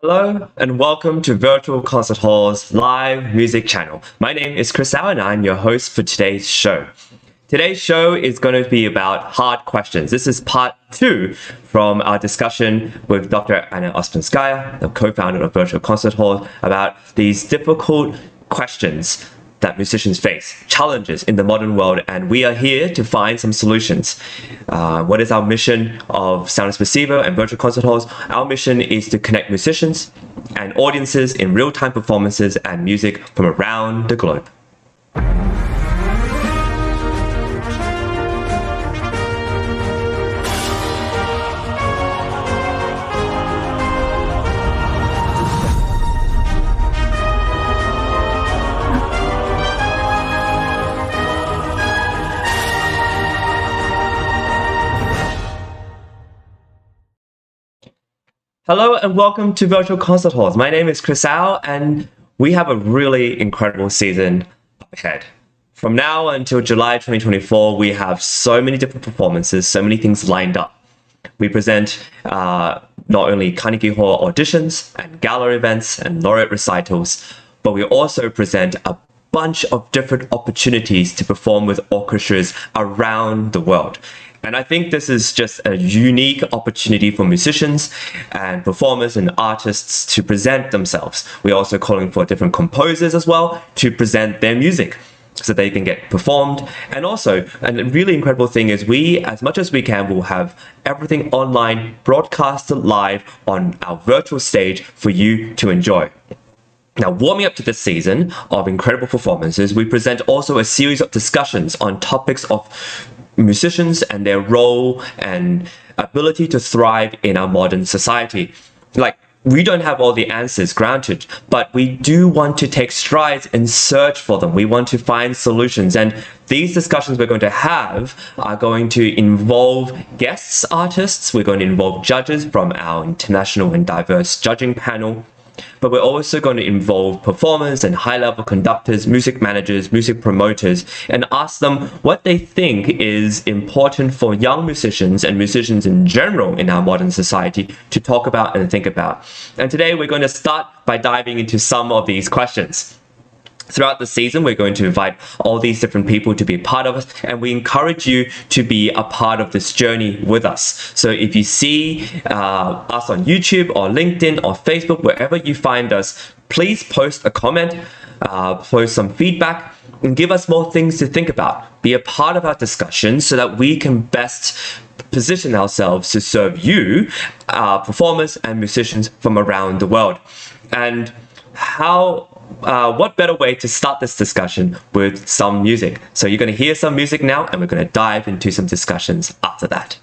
Hello and welcome to Virtual Concert Hall's live music channel. My name is Chris Au and I'm your host for today's show. Today's show is going to be about hard questions. This is part 2 from our discussion with Dr. Anna Ospinskaya, the co-founder of Virtual Concert Hall, about these difficult questions that musicians face, challenges in the modern world, and we are here to find some solutions. What is our mission of Soundless Perceiver and Virtual Concert Halls? Our mission is to connect musicians and audiences in real-time performances and music from around the globe. Hello and welcome to Virtual Concert Halls. My name is Chris Au and we have a really incredible season up ahead. From now until July 2024, we have so many different performances, so many things lined up. We present not only Carnegie Hall auditions and gala events and laureate recitals, but we also present a bunch of different opportunities to perform with orchestras around the world. And I think this is just a unique opportunity for musicians and performers and artists to present themselves. We're also calling for different composers as well to present their music so they can get performed. And also, a really incredible thing is we, as much as we can, will have everything online, broadcasted live on our virtual stage for you to enjoy. Now, warming up to this season of incredible performances, we present also a series of discussions on topics of musicians and their role and ability to thrive in our modern society. We don't have all the answers, granted, but we do want to take strides and search for them. We want to find solutions, and these discussions we're going to have are going to involve guests artists. We're going to involve judges from our international and diverse judging panel. But we're also going to involve performers and high-level conductors, music managers, music promoters, and ask them what they think is important for young musicians and musicians in general in our modern society to talk about and think about. And today we're going to start by diving into some of these questions. Throughout the season, we're going to invite all these different people to be a part of us, and we encourage you to be a part of this journey with us. So if you see us on YouTube or LinkedIn or Facebook, wherever you find us, please post a comment, post some feedback, and give us more things to think about. Be a part of our discussion so that we can best position ourselves to serve you, performers and musicians from around the world. And what better way to start this discussion with some music? So you're going to hear some music now, and we're going to dive into some discussions after that.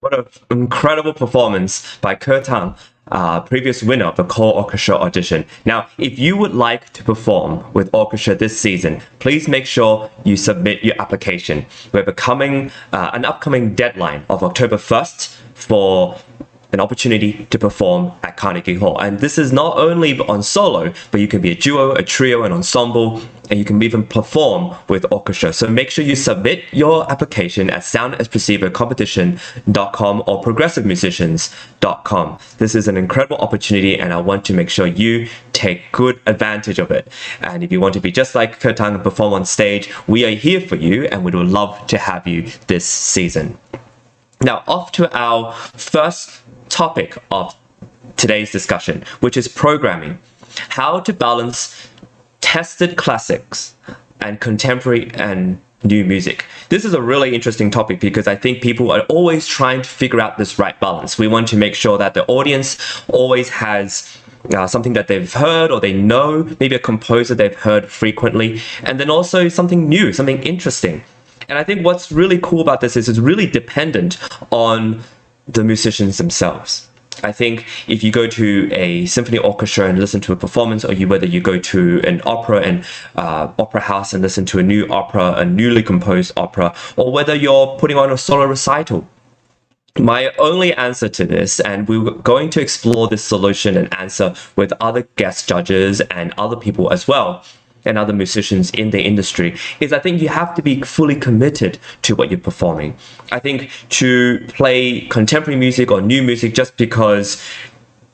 What an incredible performance by Tang, previous winner of the Core Orchestra audition. Now, if you would like to perform with orchestra this season, please make sure you submit your application. We have an upcoming deadline of October 1st for an opportunity to perform at Carnegie Hall. And this is not only on solo, but you can be a duo, a trio, an ensemble, and you can even perform with orchestra. So make sure you submit your application at soundasperceivedcompetition.com or progressivemusicians.com. This is an incredible opportunity, and I want to make sure you take good advantage of it. And if you want to be just like Tang and perform on stage, we are here for you, and we would love to have you this season. Now, off to our first topic of today's discussion, which is programming. How to balance tested classics and contemporary and new music. This is a really interesting topic because I think people are always trying to figure out this right balance. We want to make sure that the audience always has something that they've heard or they know, maybe a composer they've heard frequently, and then also something new, something interesting. And I think what's really cool about this is it's really dependent on the musicians themselves. I think if you go to a symphony orchestra and listen to a performance, or whether you go to an opera and opera house and listen to a new opera, a newly composed opera, or whether you're putting on a solo recital, my only answer to this, and we're going to explore this solution and answer with other guest judges and other people as well, and other musicians in the industry, is I think you have to be fully committed to what you're performing. I think to play contemporary music or new music just because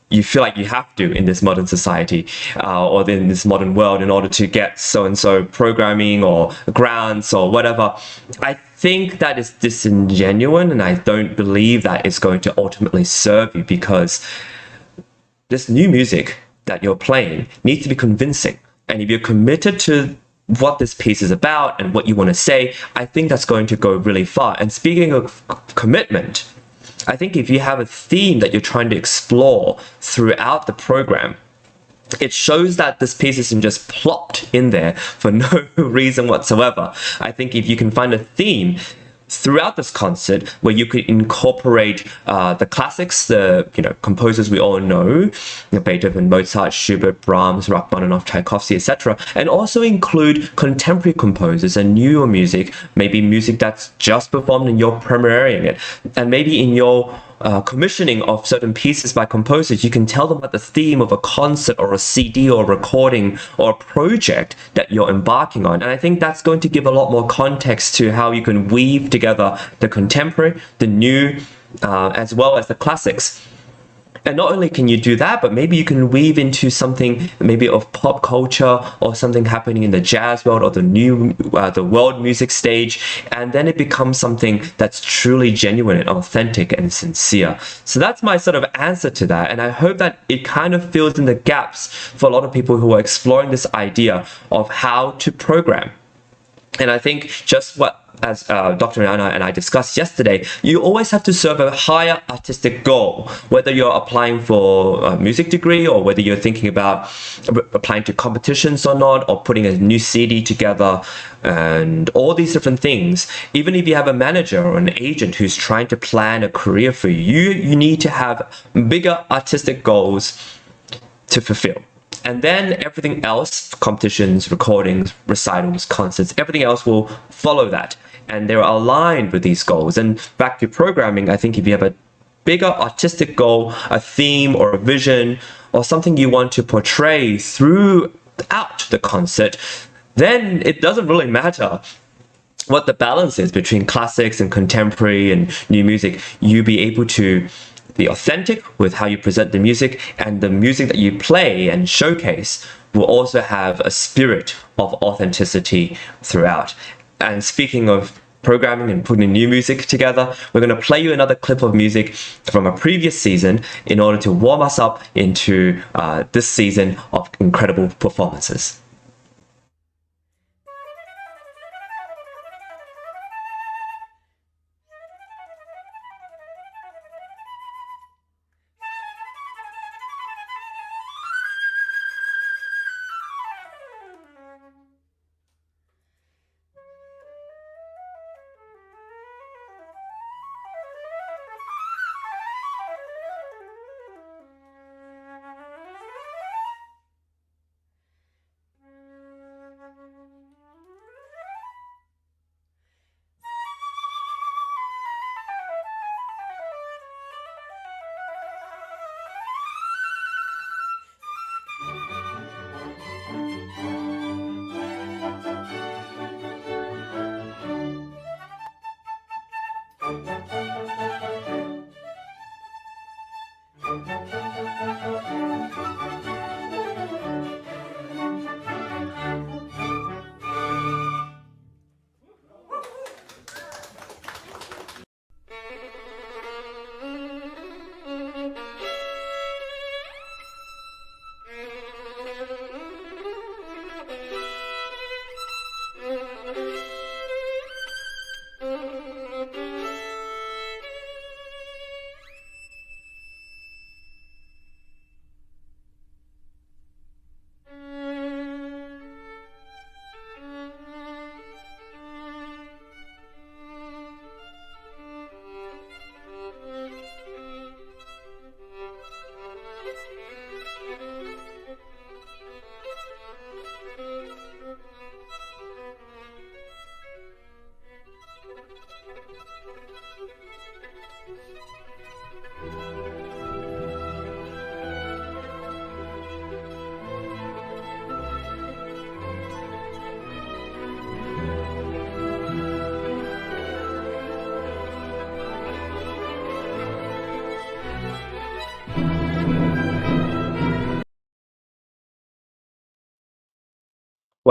you feel like you have to in this modern society or in this modern world in order to get so-and-so programming or grants or whatever, I think that is disingenuous, and I don't believe that it's going to ultimately serve you, because this new music that you're playing needs to be convincing. And if you're committed to what this piece is about and what you want to say, I think that's going to go really far. And speaking of commitment, I think if you have a theme that you're trying to explore throughout the program, it shows that this piece isn't just plopped in there for no reason whatsoever. I think if you can find a theme throughout this concert where you could incorporate the classics, the composers we all know, Beethoven, Mozart, Schubert, Brahms, Rachmaninoff, Tchaikovsky, etc., and also include contemporary composers and newer music, maybe music that's just performed and you're premiering it, and maybe in your commissioning of certain pieces by composers, you can tell them about the theme of a concert or a CD or a recording or a project that you're embarking on. And I think that's going to give a lot more context to how you can weave together the contemporary, the new, as well as the classics. And not only can you do that, but maybe you can weave into something maybe of pop culture or something happening in the jazz world or the world music stage, and then it becomes something that's truly genuine and authentic and sincere. So that's my sort of answer to that, and I hope that it kind of fills in the gaps for a lot of people who are exploring this idea of how to program. And I think just what, as Dr. Anna and I discussed yesterday, you always have to serve a higher artistic goal, whether you're applying for a music degree or whether you're thinking about applying to competitions or not, or putting a new CD together and all these different things. Even if you have a manager or an agent who's trying to plan a career for you, you need to have bigger artistic goals to fulfill. And then everything else, competitions, recordings, recitals, concerts, everything else will follow that. And they're aligned with these goals. And back to programming, I think if you have a bigger artistic goal, a theme or a vision, or something you want to portray throughout the concert, then it doesn't really matter what the balance is between classics and contemporary and new music. You'll be able to be authentic with how you present the music, and the music that you play and showcase will also have a spirit of authenticity throughout. And speaking of programming and putting new music together, we're going to play you another clip of music from a previous season in order to warm us up into this season of incredible performances.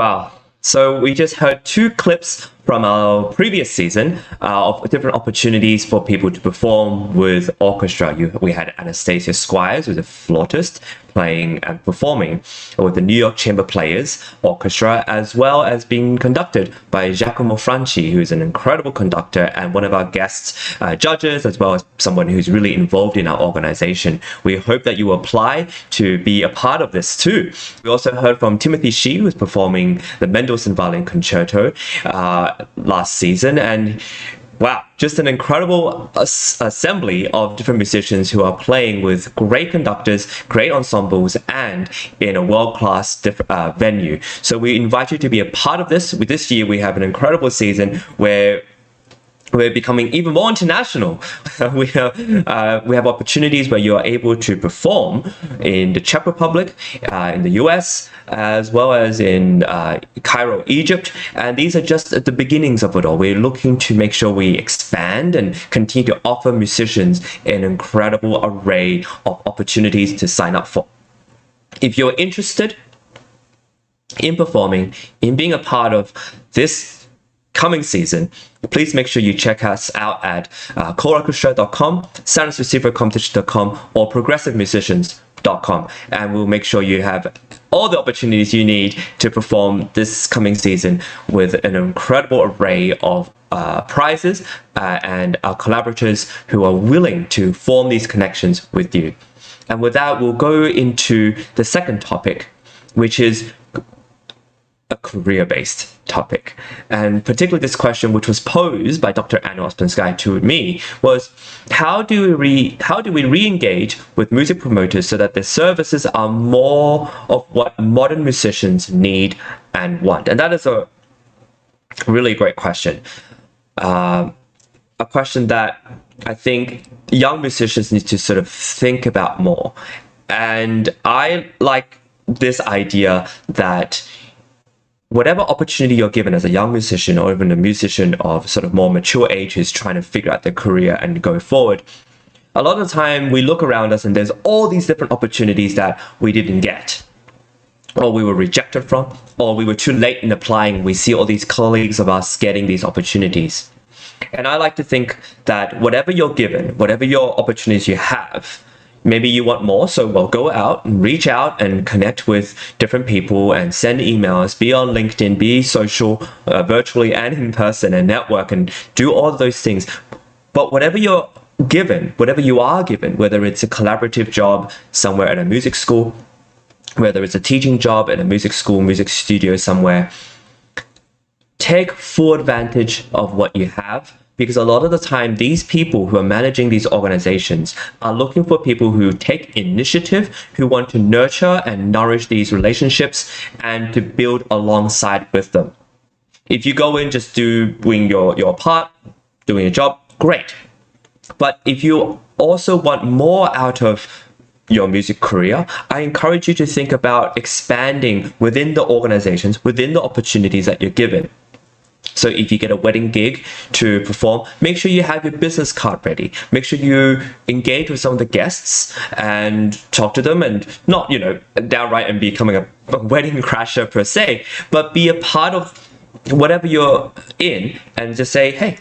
Wow. So we just heard two clips from our previous season of different opportunities for people to perform with orchestra. We had Anastasia Squires, who's a flautist, playing and performing with the New York Chamber Players Orchestra, as well as being conducted by Giacomo Franchi, who's an incredible conductor and one of our guest judges, as well as someone who's really involved in our organization. We hope that you apply to be a part of this too. We also heard from Timothy Shi, who's performing the Mendelssohn Violin Concerto last season, and wow, just an incredible assembly of different musicians who are playing with great conductors, great ensembles, and in a world-class venue. So we invite you to be a part of this. This year, we have an incredible season where we're becoming even more international. we have opportunities where you are able to perform in the Czech Republic, in the US, as well as in Cairo, Egypt. And these are just at the beginnings of it all. We're looking to make sure we expand and continue to offer musicians an incredible array of opportunities to sign up for. If you're interested in performing, in being a part of this coming season, please make sure you check us out at choreorchestra.com, soundreceivercompetition.com, or progressivemusicians.com, and we'll make sure you have all the opportunities you need to perform this coming season with an incredible array of prizes and our collaborators who are willing to form these connections with you. And with that, we'll go into the second topic, which is a career-based topic. And particularly this question, which was posed by Dr. Anna Ospensky to me, was how do we re-engage with music promoters so that their services are more of what modern musicians need and want? And that is a really great question. A question that I think young musicians need to sort of think about more. And I like this idea that whatever opportunity you're given as a young musician, or even a musician of sort of more mature age who's trying to figure out their career and go forward, a lot of the time we look around us and there's all these different opportunities that we didn't get, or we were rejected from, or we were too late in applying. We see all these colleagues of us getting these opportunities. And I like to think that whatever you're given, whatever your opportunities you have, maybe you want more, so well, go out and reach out and connect with different people and send emails, be on LinkedIn, be social, virtually and in person, and network and do all of those things. But whatever you're given, whatever you are given, whether it's a collaborative job somewhere at a music school, whether it's a teaching job at a music school, music studio somewhere, take full advantage of what you have. Because a lot of the time, these people who are managing these organizations are looking for people who take initiative, who want to nurture and nourish these relationships and to build alongside with them. If you go in just doing your part, doing your job, great. But if you also want more out of your music career, I encourage you to think about expanding within the organizations, within the opportunities that you're given. So if you get a wedding gig to perform, make sure you have your business card ready. Make sure you engage with some of the guests and talk to them, and not, downright and becoming a wedding crasher per se, but be a part of whatever you're in and just say, hey,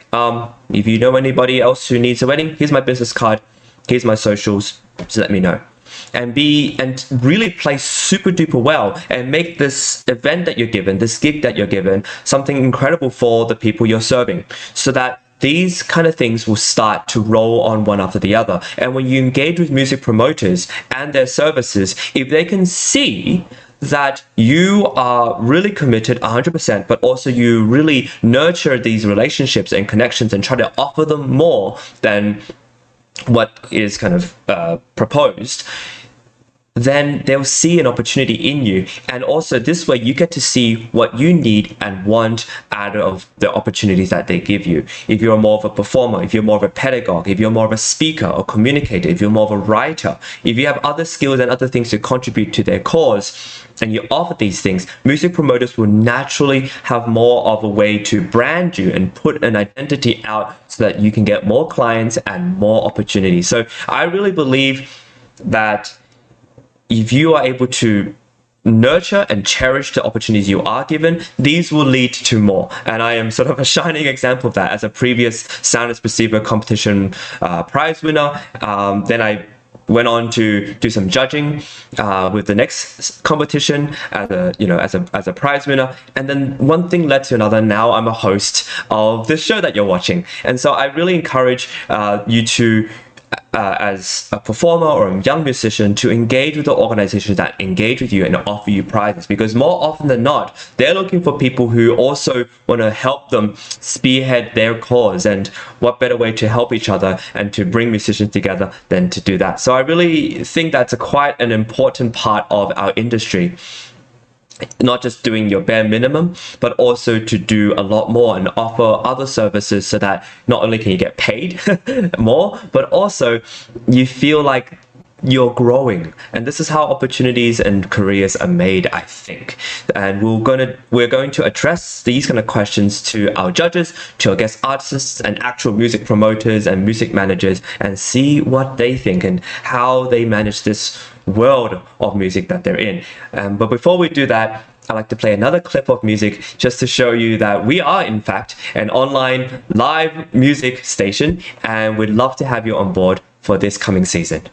if you know anybody else who needs a wedding, here's my business card, here's my socials, just let me know. And really play super duper well and make this event that you're given, this gig that you're given, something incredible for the people you're serving, so that these kind of things will start to roll on one after the other. And when you engage with music promoters and their services, if they can see that you are really committed 100%, but also you really nurture these relationships and connections and try to offer them more than what is kind of proposed, then they'll see an opportunity in you. And also this way you get to see what you need and want out of the opportunities that they give you. If you're more of a performer, if you're more of a pedagogue, if you're more of a speaker or communicator, if you're more of a writer, if you have other skills and other things to contribute to their cause, and you offer these things, music promoters will naturally have more of a way to brand you and put an identity out so that you can get more clients and more opportunities. So I really believe that if you are able to nurture and cherish the opportunities you are given, these will lead to more. And I am sort of a shining example of that. As a previous Sound as Perceiver competition prize winner, then I went on to do some judging with the next competition as a prize winner, and then one thing led to another. Now I'm a host of this show that you're watching, and so I really encourage you to, as a performer or a young musician, to engage with the organizations that engage with you and offer you prizes, because more often than not, they're looking for people who also want to help them spearhead their cause. And what better way to help each other and to bring musicians together than to do that? So I really think that's quite an important part of our industry. Not just doing your bare minimum, but also to do a lot more and offer other services, so that not only can you get paid more, but also you feel like you're growing. And this is how opportunities and careers are made, I think. And we're going to address these kind of questions to our judges, to our guest artists and actual music promoters and music managers, and see what they think and how they manage this world of music that they're in. But before we do that, I'd like to play another clip of music just to show you that we are, in fact, an online live music station, and we'd love to have you on board for this coming season.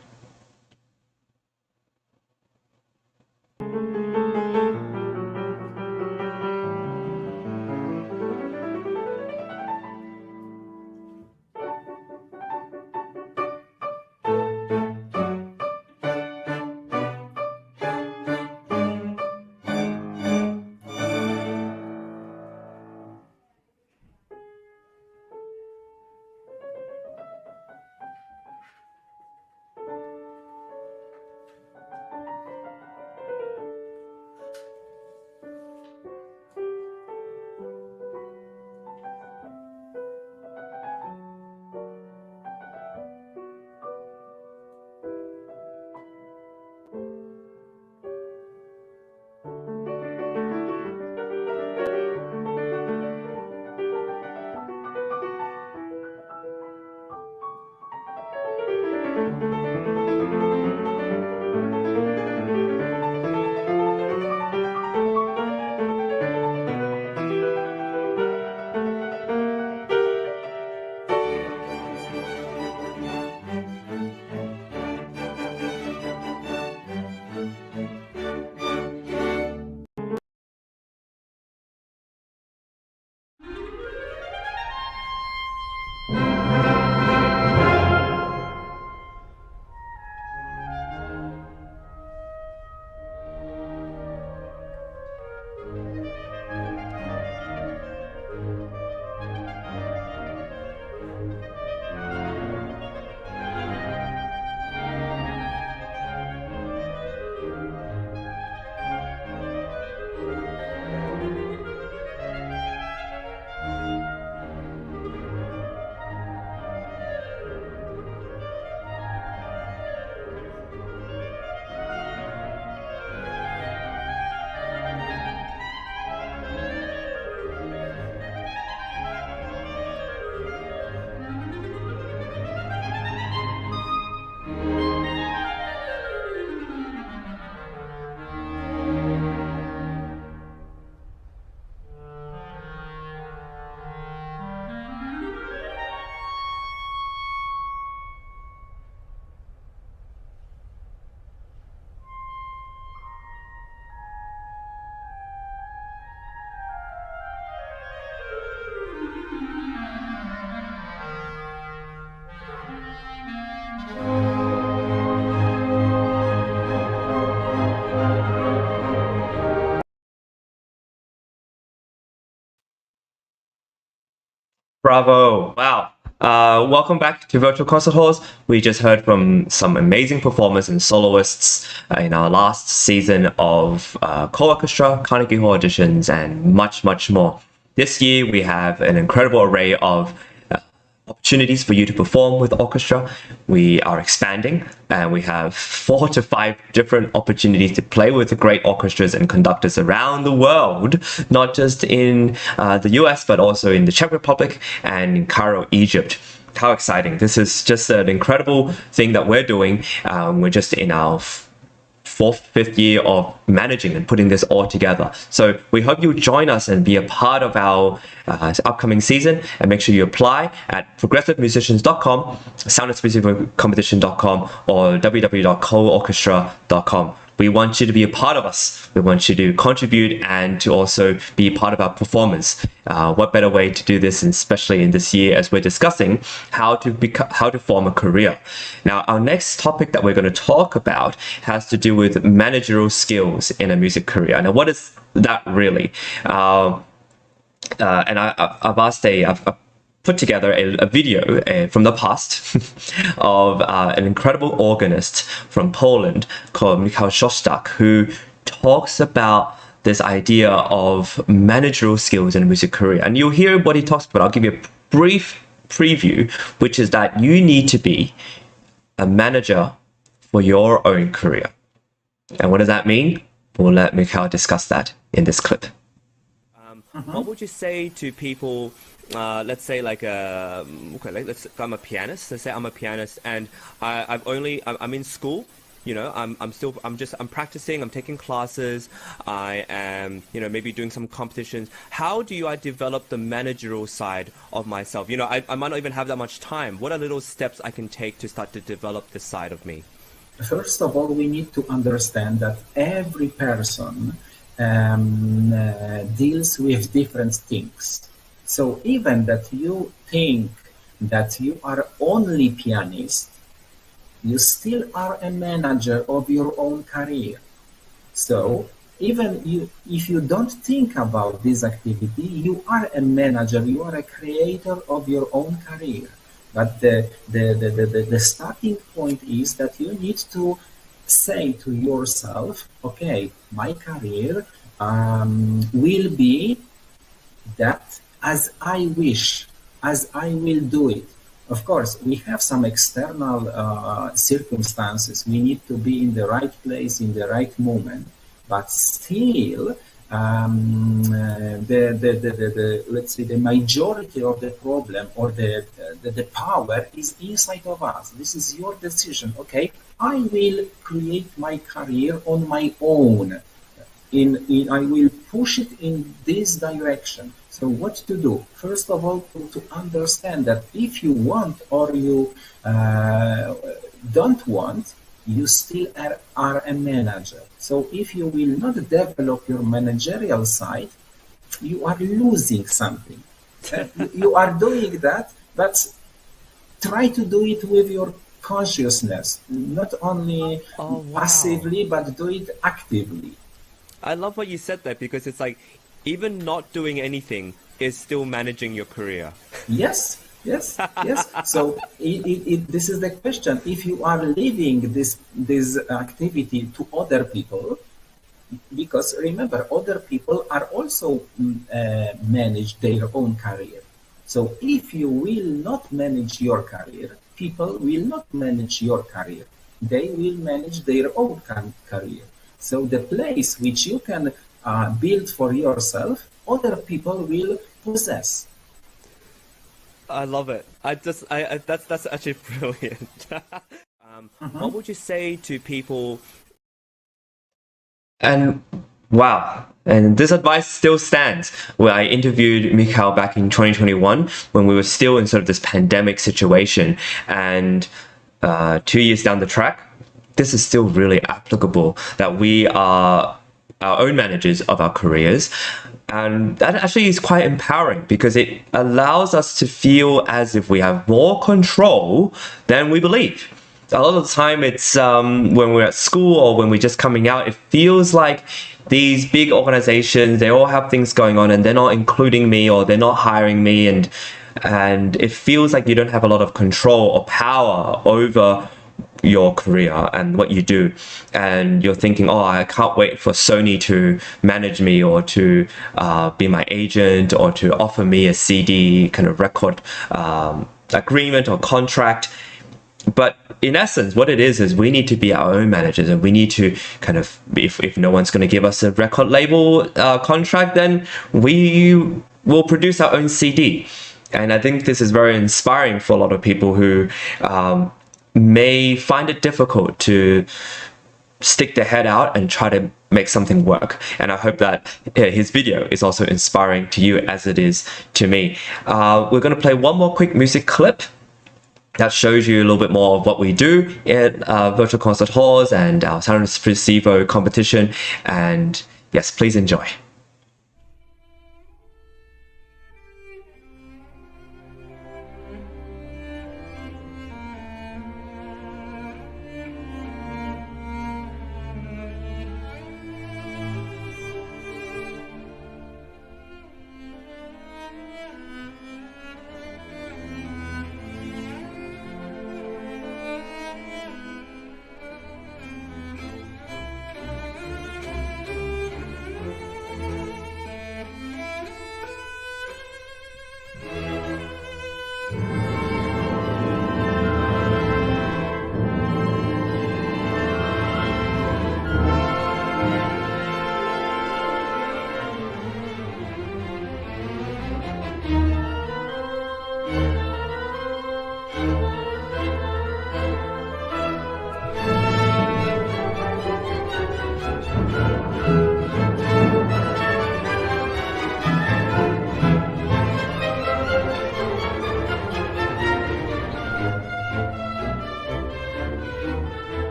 Bravo. Wow. Welcome back to Virtual Concert Halls. We just heard from some amazing performers and soloists in our last season of co-orchestra, Carnegie Hall auditions, and much, much more. This year, we have an incredible array of opportunities for you to perform with orchestra. We are expanding, and we have 4 to 5 different opportunities to play with the great orchestras and conductors around the world, not just in the US, but also in the Czech Republic and in Cairo, Egypt. How exciting. This is just an incredible thing that we're doing. We're just in our fourth, fifth year of managing and putting this all together. So we hope you join us and be a part of our upcoming season, and make sure you apply at progressivemusicians.com, soundandspecificcompetition.com, or www.coorchestra.com. We want you to be a part of us. We want you to contribute and to also be part of our performance. What better way to do this, especially in this year as we're discussing how to form a career. Now, our next topic that we're going to talk about has to do with managerial skills in a music career. Now, what is that really? And I've put together a video from the past of an incredible organist from Poland called Michał Szostak, who talks about this idea of managerial skills in a music career. And you'll hear what he talks about. I'll give you a brief preview, which is that you need to be a manager for your own career. And what does that mean? We'll let Michał discuss that in this clip. What would you say to people, let's say I'm a pianist. Let's say I'm a pianist and I'm in school. You know, I'm practicing, I'm taking classes, I am, maybe doing some competitions. How do I develop the managerial side of myself? You know, I might not even have that much time. What are little steps I can take to start to develop this side of me? First of all, we need to understand that every person deals with different things. So even that you think that you are only pianist, you still are a manager of your own career. So even if you don't think about this activity, you are a manager, you are a creator of your own career. But the starting point is that you need to say to yourself, okay, my career will be that as I wish, as I will do it. Of course, we have some external circumstances. We need to be in the right place, in the right moment. But still, let's say the majority of the problem or the power is inside of us. This is your decision. Okay, I will create my career on my own. I will push it in this direction. So what to do? First of all, to understand that if you want or you don't want, you still are a manager. So if you will not develop your managerial side, you are losing something. You are doing that, but try to do it with your consciousness, not only passively, but do it actively. I love what you said there, because it's like, even not doing anything is still managing your career. Yes. So this is the question. If you are leaving this activity to other people, because remember, other people are also manage their own career. So if you will not manage your career, people will not manage your career. They will manage their own career. So the place which you can build for yourself, other people will possess. I love it. That's actually brilliant. What would you say to people? And wow, and this advice still stands. Where I interviewed Michał back in 2021 when we were still in sort of this pandemic situation, and 2 years down the track, this is still really applicable, that we are our own managers of our careers. And that actually is quite empowering, because it allows us to feel as if we have more control than we believe. A lot of the time it's when we're at school or when we're just coming out, it feels like these big organizations, they all have things going on and they're not including me or they're not hiring me, and it feels like you don't have a lot of control or power over your career and what you do, and you're thinking, oh, I can't wait for Sony to manage me or to be my agent or to offer me a CD kind of record agreement or contract. But in essence, what it is we need to be our own managers, and we need to kind of, if no one's going to give us a record label contract, then we will produce our own CD. And I think this is very inspiring for a lot of people who may find it difficult to stick their head out and try to make something work. And I hope that his video is also inspiring to you as it is to me. We're going to play one more quick music clip that shows you a little bit more of what we do at virtual concert halls and our San Francisco competition. And yes, please enjoy.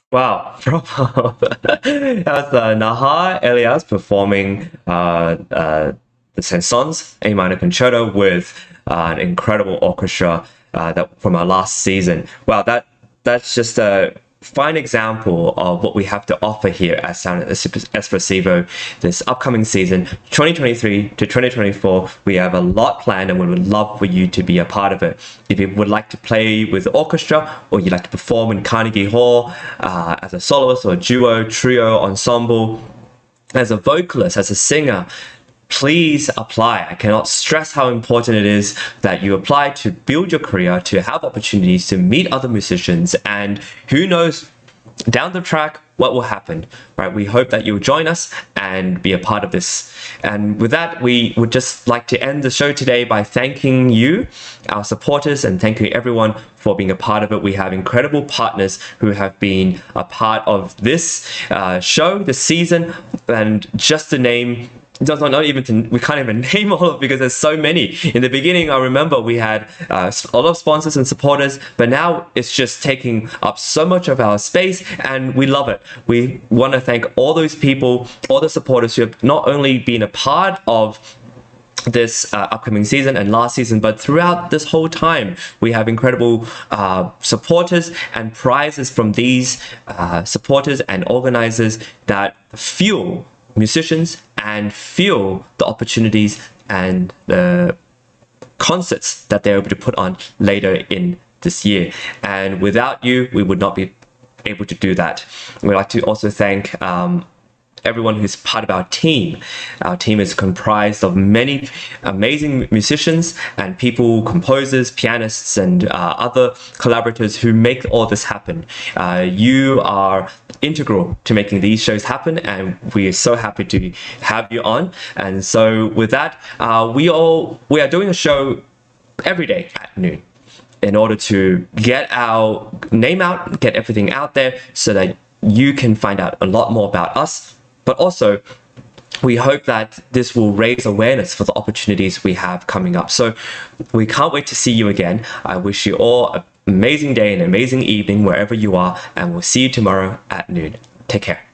Wow, bravo. That was Naha Elias performing the Saint-Saëns A minor concerto with an incredible orchestra that from our last season. Wow, that's just a fine example of what we have to offer here at Sound Espressivo this upcoming season, 2023 to 2024. We have a lot planned and we would love for you to be a part of it. If you would like to play with the orchestra or you'd like to perform in Carnegie Hall as a soloist or duo, trio, ensemble, as a vocalist, as a singer, please apply. I cannot stress how important it is that you apply to build your career, to have opportunities to meet other musicians, and who knows down the track what will happen, right? We hope that you'll join us and be a part of this. And with that, we would just like to end the show today by thanking you, our supporters, and thanking everyone for being a part of it. We have incredible partners who have been a part of this show, this season, and just to name, we can't even name all of it because there's so many. In the beginning, I remember we had a lot of sponsors and supporters, but now it's just taking up so much of our space and we love it. We want to thank all those people, all the supporters who have not only been a part of this upcoming season and last season, but throughout this whole time we have incredible supporters and prizes from these supporters and organizers that fuel musicians and fuel the opportunities and the concerts that they're able to put on later in this year. And without you, we would not be able to do that. We'd like to also thank everyone who's part of our team. Our team is comprised of many amazing musicians and people, composers, pianists, and other collaborators who make all this happen. You are integral to making these shows happen, and we are so happy to have you on. And so with that, we are doing a show every day at noon in order to get our name out, get everything out there so that you can find out a lot more about us. But also, we hope that this will raise awareness for the opportunities we have coming up. So we can't wait to see you again. I wish you all an amazing day and amazing evening wherever you are, and we'll see you tomorrow at noon. Take care.